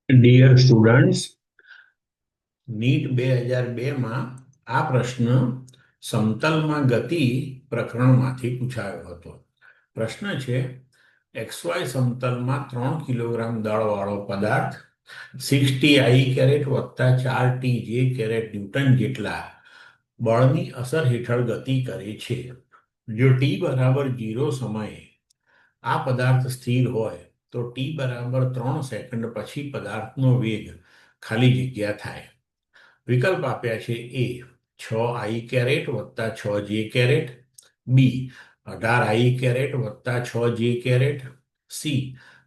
Dear students, NEET 2002 આ પ્રશ્ન સમતલમાં ગતિ પ્રકરણમાંથી પૂછાયો હતો. પ્રશ્ન છે, XY સમતલમાં 3 કિલોગ્રામ દળવાળો પદાર્થ 60 I કેરેટ વત્તા 4 TJ કેરેટ ન્યૂટન જેટલા બળની અસર હેઠળ ગતિ કરે છે. જો T બરાબર 0 સમયે આ પદાર્થ સ્થિર હોય તો T બરાબર 3 સેકન્ડ પછી પદાર્થનો વેગ ખાલી જગ્યા થાય. વિકલ્પ આપ્યા છે: A 6 I કેરેટ વત્તા 6J caret, B 18 I caret વત્તા 6J caret, C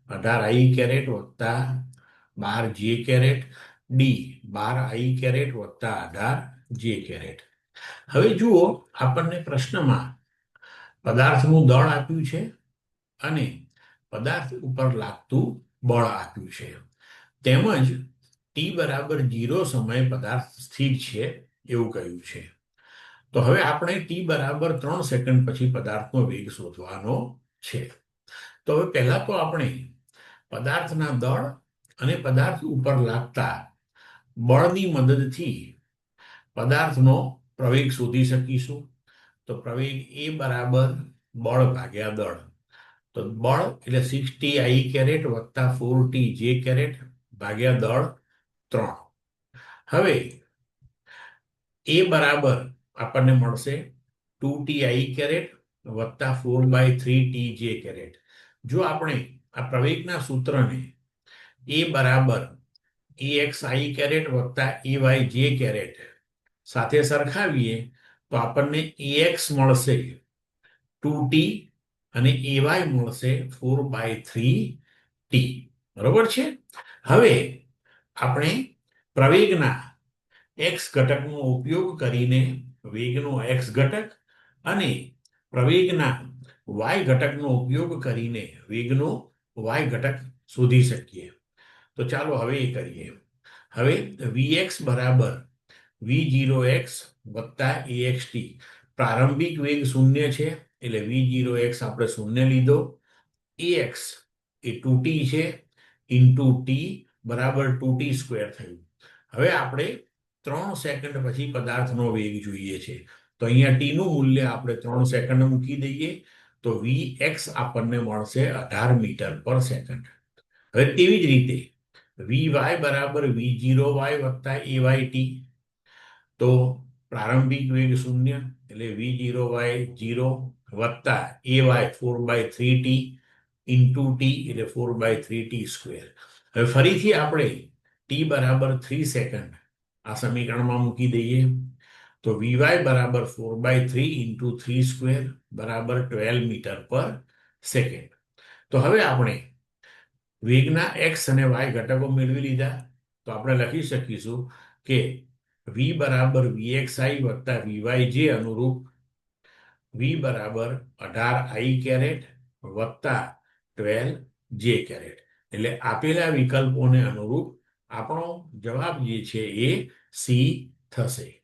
18 I caret વત્તા 12J caret, D 12 I caret વત્તા 18J કેરેટ. હવે જુઓ, આપણને પ્રશ્નમાં પદાર્થનું દળ આપ્યું છે અને પદાર્થ ઉપર લાગતું બળ આપ્યું છે, તેમજ T બરાબર 0 સમયે પદાર્થ સ્થિર છે એવું કહ્યું છે. તો હવે આપણે T બરાબર 3 સેકન્ડ પછી પદાર્થનો વેગ શોધવાનો છે. તો હવે પહેલા તો આપણે પદાર્થના દળ અને પદાર્થ ઉપર લાગતા બળની મદદથી પદાર્થનો પ્રવેગ શોધી શકીશું. તો પ્રવેગ એ બરાબર બળ ભાગ્યા દળ. તો બળ એટલે 60 I કેરેટ વત્તા 4TJ કેરેટ ભાગ્યા દળ 3. હવે એ બરાબર આપણને મળશે 2TI કેરેટ વત્તા 4/3TJ કેરેટ. જો આપણે આ પ્રવેગના સૂત્રને એ બરાબર AXI કેરેટ વત્તા AYJ કેરેટ સાથે સરખાવીએ તો આપણને AX મળશે 2T અને AY મળશે 4/3T. બરોબર છે. હવે આપણે પ્રવેગના x ઘટકનો ઉપયોગ કરીને વેગનો x ઘટક અને પ્રવેગના y ઘટકનો ઉપયોગ કરીને વેગનો y ઘટક શોધી શકીએ. તો ચાલો હવે એ કરીએ. હવે Vx બરાબર V0x વત્તા AXT. પ્રારંભિક વેગ 0 છે એટલે V0x આપણે 0 લીધો. AX એ 2T છે ઇન્ટુ T બરાબર 2T સ્ક્વેર થયું. હવે આપણે 3 સેકન્ડ પછી પદાર્થનો વેગ જોઈએ છે, તો અહીંયા T નું મૂલ્ય આપણે 3 સેકન્ડ મૂકી દઈએ તો Vx આપણને મળશે 18 મીટર પર સેકન્ડ. હવે તેવી જ રીતે Vy બરાબર V0y વત્તા AYT. તો પ્રારંભિક વેગ 0 એટલે V0y 0 વત્તા AY 4/3T ઇન્ટુ T એટલે 4/3T સ્ક્વેર. હવે ફરીથી આપણે T બરાબર 3 સેકન્ડ આ સમીકરણમાં મૂકી દઈએ તો Vy બરાબર 4/3 ઇન્ટુ 3 સ્ક્વેર બરાબર 12 મીટર પર સેકન્ડ. તો હવે આપણે વેગના x અને y ઘટકો મેળવી લીધા, તો આપણે લખી શકીશું કે V બરાબર VXI વત્તા VYJ અનુરૂપ V બરાબર 18I કેરેટ વત્તા 12J કેરેટ. એટલે આપેલા વિકલ્પોને અનુરૂપ આપણો જવાબ જે છે એ C થશે.